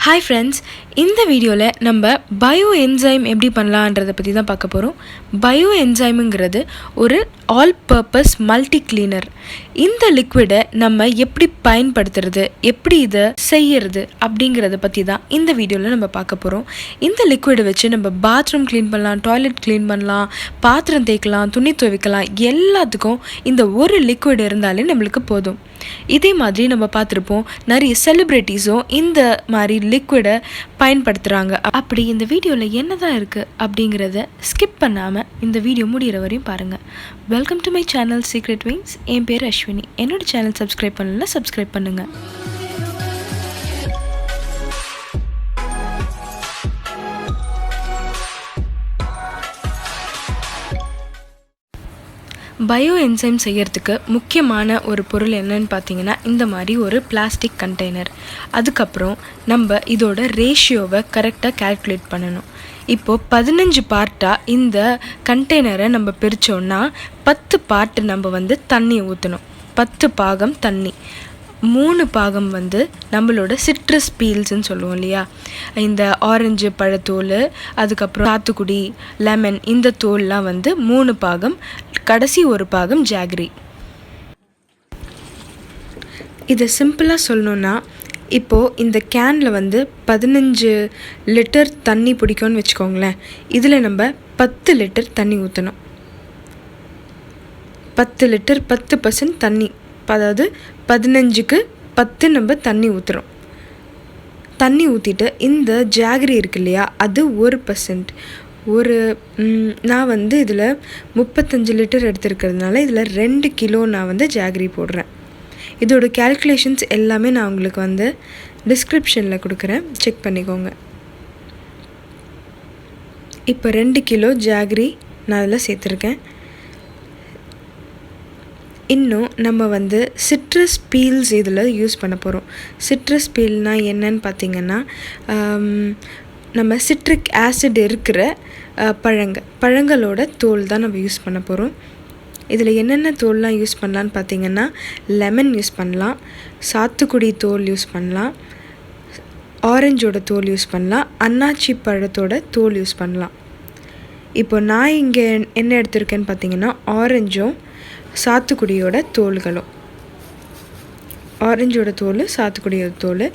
Hi friends, இந்த வீடியோவில் நம்ம பயோ என்சைம் எப்படி பண்ணலான்றதை பற்றி தான் பார்க்க போகிறோம். பயோ என்சைமுங்கிறது ஒரு ஆல் பர்பஸ் மல்டி கிளீனர். இந்த லிக்விடை நம்ம எப்படி பயன்படுத்துறது, எப்படி இதை செய்யறது அப்படிங்கிறத பற்றி தான் இந்த வீடியோவில் நம்ம பார்க்க போகிறோம். இந்த லிக்விடை வச்சு நம்ம பாத்ரூம் க்ளீன் பண்ணலாம், டாய்லெட் க்ளீன் பண்ணலாம், பாத்திரம் தேய்க்கலாம், துணி துவைக்கலாம், எல்லாத்துக்கும் இந்த ஒரு லிக்விட் இருந்தாலே நம்மளுக்கு போதும். இதே மாதிரி நம்ம பார்த்துருப்போம், நிறைய செலிப்ரிட்டிஸும் இந்த மாதிரி லிக்விடை பயன்படுத்துகிறாங்க. அப்படி இந்த வீடியோவில் என்ன தான் இருக்குது அப்படிங்கிறத ஸ்கிப் பண்ணாமல் இந்த வீடியோ முடிகிற வரையும் பாருங்கள். Welcome to my channel Secret Wings. என் பேர் அஸ்வினி. என்னோட சேனல் சப்ஸ்கிரைப் பண்ணலன்னா சப்ஸ்கிரைப் பண்ணுங்கள். பயோ என்சைம் செய்யறதுக்கு முக்கியமான ஒரு பொருள் என்னன்னு பார்த்தீங்கன்னா, இந்த மாதிரி ஒரு பிளாஸ்டிக் கண்டெய்னர். அதுக்கப்புறம் நம்ம இதோட ரேஷியோவை கரெக்டாக கால்குலேட் பண்ணணும். இப்போது 15 பார்ட்டாக இந்த கண்டெய்னரை நம்ம பிரித்தோன்னா 10 பார்ட்டு நம்ம தண்ணி ஊற்றணும். 10 பாகம் தண்ணி, 3 பாகம் நம்மளோட சிட்ரஸ் பீல்ஸ்ன்னு சொல்லுவோம் இல்லையா, இந்த ஆரஞ்சு பழத்தோல், அதுக்கப்புறம் சாத்துக்குடி, லெமன், இந்த தோல்லாம் 3 பாகம், கடைசி ஒரு பாகம் ஜாகரி. இதை சிம்பிளாக சொல்லணுன்னா, இப்போது இந்த கேனில் 15 லிட்டர் தண்ணி பிடிக்கும்னு வச்சுக்கோங்களேன். இதில் நம்ம 10 லிட்டர் தண்ணி ஊற்றணும். 10 லிட்டர் 10% தண்ணி, அதாவது 15க்கு 10 நம்ம தண்ணி ஊற்றுறோம். தண்ணி ஊற்றிட்டு இந்த ஜாகரி இருக்கு இல்லையா, அது 1%. நான் இதில் 35 லிட்டர் எடுத்துருக்கிறதுனால இதில் 2 கிலோ நான் ஜாகரி போடுறேன். இதோட கேல்குலேஷன்ஸ் எல்லாமே நான் உங்களுக்கு டிஸ்கிரிப்ஷனில் கொடுக்குறேன், செக் பண்ணிக்கோங்க. இப்போ 2 கிலோ ஜாகரி நான் அதில் சேர்த்துருக்கேன். இன்னும் நம்ம சிட்ரஸ் பீல்ஸ் இதில் யூஸ் பண்ண போகிறோம். சிட்ரஸ் பீல்னால் என்னன்னு பார்த்திங்கன்னா, நம்ம சிட்ரிக் ஆசிட் இருக்கிற பழங்களோட தோல் தான் நம்ம யூஸ் பண்ண போகிறோம். இதில் என்னென்ன தோல்லாம் யூஸ் பண்ணலான்னு பார்த்திங்கன்னா, லெமன் யூஸ் பண்ணலாம், சாத்துக்குடி தோல் யூஸ் பண்ணலாம், ஆரஞ்சோட தோல் யூஸ் பண்ணலாம், அன்னாச்சி பழத்தோட தோல் யூஸ் பண்ணலாம். இப்போ நான் இங்கே என்ன எடுத்திருக்கேன்னு பார்த்திங்கன்னா, ஆரஞ்சும் சாத்துக்குடியோட தோல்களும், ஆரஞ்சோட தோல், சாத்துக்குடியோட தோல்,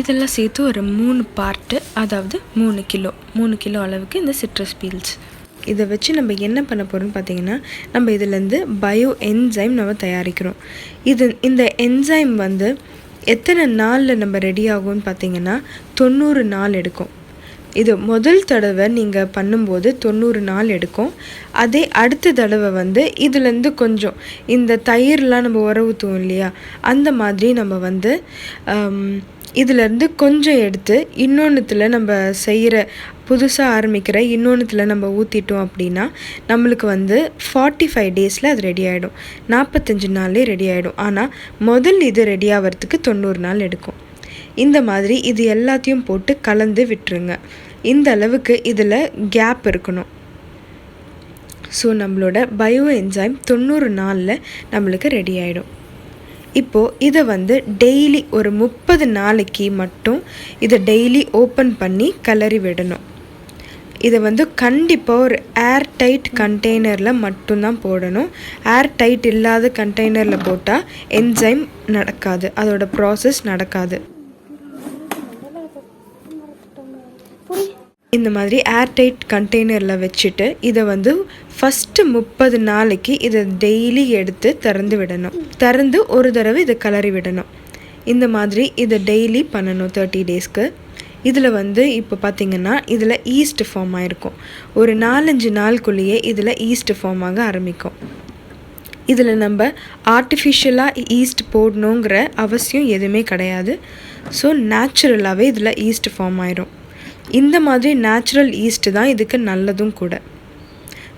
இதெல்லாம் சேர்த்து ஒரு 3 பார்ட்டு, அதாவது 3 கிலோ அளவுக்கு இந்த சிட்ரஸ் பீல்ஸ். இதை வச்சு நம்ம என்ன பண்ண போகிறோம்னு பார்த்திங்கன்னா, நம்ம இதிலேருந்து பயோ என்சைம் நம்ம தயாரிக்கிறோம். இந்த என்சைம் எத்தனை நாளில் நம்ம ரெடி ஆகும்னு பார்த்திங்கன்னா 90 நாள் எடுக்கும். இது முதல் தடவை நீங்கள் பண்ணும்போது 90 நாள் எடுக்கும். அதே அடுத்த தடவை இதுலேருந்து கொஞ்சம் இந்த தயிர்லாம் நம்ம ஊற்றுவோம் இல்லையா, அந்த மாதிரி நம்ம இதிலேருந்து கொஞ்சம் எடுத்து இன்னொன்றுத்தில் நம்ம செய்கிற புதுசாக ஆரம்பிக்கிற இன்னொன்றுத்தில் நம்ம ஊற்றிட்டோம் அப்படின்னா நம்மளுக்கு 45 டேஸில் அது ரெடி ஆகிடும். 45 நாள்லேயே ரெடி ஆகிடும். ஆனால் முதல் இது ரெடி ஆகிறதுக்கு 90 நாள் எடுக்கும். இந்த மாதிரி இது எல்லாத்தையும் போட்டு கலந்து விட்டுருங்க. இந்த அளவுக்கு இதில் கேப் இருக்கணும். ஸோ நம்மளோட பயோ என்சைம் 90 நாளில் நம்மளுக்கு ரெடி ஆகிடும். இப்போது இதை டெய்லி ஒரு 30 நாளைக்கு மட்டும் இதை டெய்லி ஓப்பன் பண்ணி கிளறி விடணும். இதை கண்டிப்பாக ஒரு ஏர் டைட் கண்டெய்னரில் மட்டும்தான் போடணும். ஏர் டைட் இல்லாத கண்டெய்னரில் போட்டால் என்சைம் நடக்காது, அதோட ப்ராசஸ் நடக்காது. இந்த மாதிரி ஏர்டைட் கண்டெய்னரில் வச்சுட்டு இதை ஃபஸ்ட்டு 30 நாளைக்கு இதை டெய்லி எடுத்து திறந்து விடணும். திறந்து ஒரு தடவை இதை கிளறி விடணும். இந்த மாதிரி இதை டெய்லி பண்ணணும் 30 டேஸ்க்கு. இதில் இப்போ பார்த்திங்கன்னா இதில் ஈஸ்ட் ஃபார்ம் ஆகிருக்கும். ஒரு 4-5 நாளுக்குள்ளேயே இதில் ஈஸ்ட் ஃபார்ம் ஆக ஆரம்பிக்கும். இதில் நம்ம ஆர்டிஃபிஷியலாக ஈஸ்ட் போடணுங்கிற அவசியம் எதுவுமே கிடையாது. ஸோ நேச்சுரலாகவே இதில் ஈஸ்ட் ஃபார்ம் ஆயிரும். இந்த மாதிரி நேச்சுரல் ஈஸ்ட் தான் இதுக்கு நல்லதும் கூட.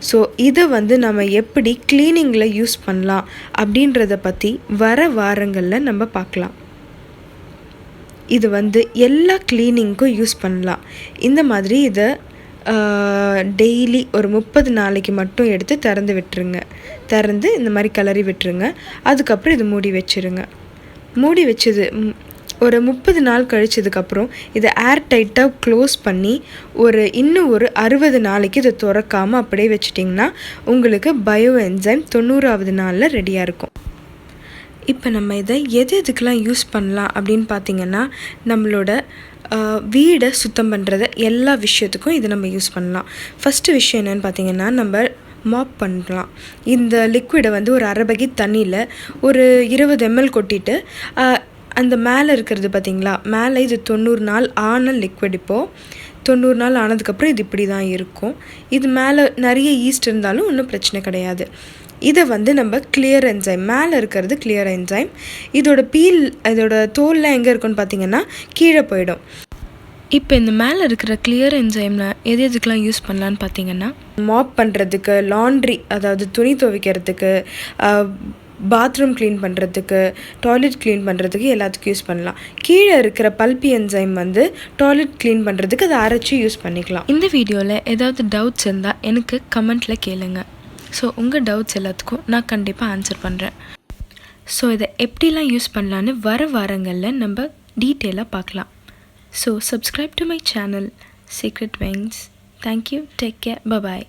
ஸோ இதை நம்ம எப்படி க்ளீனிங்கில் யூஸ் பண்ணலாம் அப்படின்றத பற்றி வர வாரங்களில் நம்ம பார்க்கலாம். இது எல்லா க்ளீனிங்க்கும் யூஸ் பண்ணலாம். இந்த மாதிரி இதை டெய்லி ஒரு 30 நாளைக்கு மட்டும் எடுத்து திறந்து விட்டுருங்க. திறந்து இந்த மாதிரி கிளறி விட்டுருங்க. அதுக்கப்புறம் இது மூடி வச்சுருங்க. மூடி வச்சது ஒரு 30 நாள் கழிச்சதுக்கப்புறம் இதை ஏர் டைட்டாக க்ளோஸ் பண்ணி இன்னும் ஒரு 60 நாளைக்கு இதை திறக்காமல் அப்படியே வச்சிட்டிங்கன்னா உங்களுக்கு பயோ என்சைம் 90ஆவது நாளில் ரெடியாக இருக்கும். இப்போ நம்ம இதை எதுக்கெலாம் யூஸ் பண்ணலாம் அப்படின்னு பார்த்திங்கன்னா, நம்மளோட வீடை சுத்தம் பண்ணுறத எல்லா விஷயத்துக்கும் இதை நம்ம யூஸ் பண்ணலாம். ஃபஸ்ட்டு விஷயம் என்னென்னு பார்த்திங்கன்னா, நம்ம மாப் பண்ணலாம். இந்த லிக்விடை வந்து ஒரு அரை பக்கெட் தண்ணியில் ஒரு 20 ml கொட்டிட்டு அந்த மேலே இருக்கிறது பார்த்திங்களா, மேலே இது 90 நாள் ஆன லிக்விட். இப்போது 90 நாள் ஆனதுக்கப்புறம் இது இப்படி தான் இருக்கும். இது மேலே நிறைய ஈஸ்ட் இருந்தாலும் ஒன்றும் பிரச்சனை கிடையாது. இதை வந்து நம்ம கிளியர் என்சைம், மேலே இருக்கிறது கிளியர் என்சைம். இதோட தோல்லாம் எங்கே இருக்குன்னு பார்த்திங்கன்னா கீழே போயிடும். இப்போ இந்த மேலே இருக்கிற கிளியர் என்சைமில் எதுக்கெலாம் யூஸ் பண்ணலான்னு பார்த்தீங்கன்னா, மாப் பண்ணுறதுக்கு, லாண்ட்ரி அதாவது துணி துவைக்கிறதுக்கு, பாத்ரூம் க்ளீன் பண்ணுறதுக்கு, டாய்லெட் க்ளீன் பண்ணுறதுக்கு எல்லாத்துக்கும் யூஸ் பண்ணலாம். கீழே இருக்கிற பல்பி என்சைம் வந்து டாய்லெட் க்ளீன் பண்ணுறதுக்கு அதை அரைச்சி யூஸ் பண்ணிக்கலாம். இந்த வீடியோவில் ஏதாவது டவுட்ஸ் இருந்தால் எனக்கு கமெண்ட்டில் கேளுங்க. ஸோ உங்கள் டவுட்ஸ் எல்லாத்துக்கும் நான் கண்டிப்பாக ஆன்சர் பண்ணுறேன். ஸோ இதை எப்படிலாம் யூஸ் பண்ணலான்னு வர வாரங்களில் நம்ம டீட்டெயிலாக பார்க்கலாம். So subscribe to my channel Secret Wings. Thank you. Take care. Bye bye.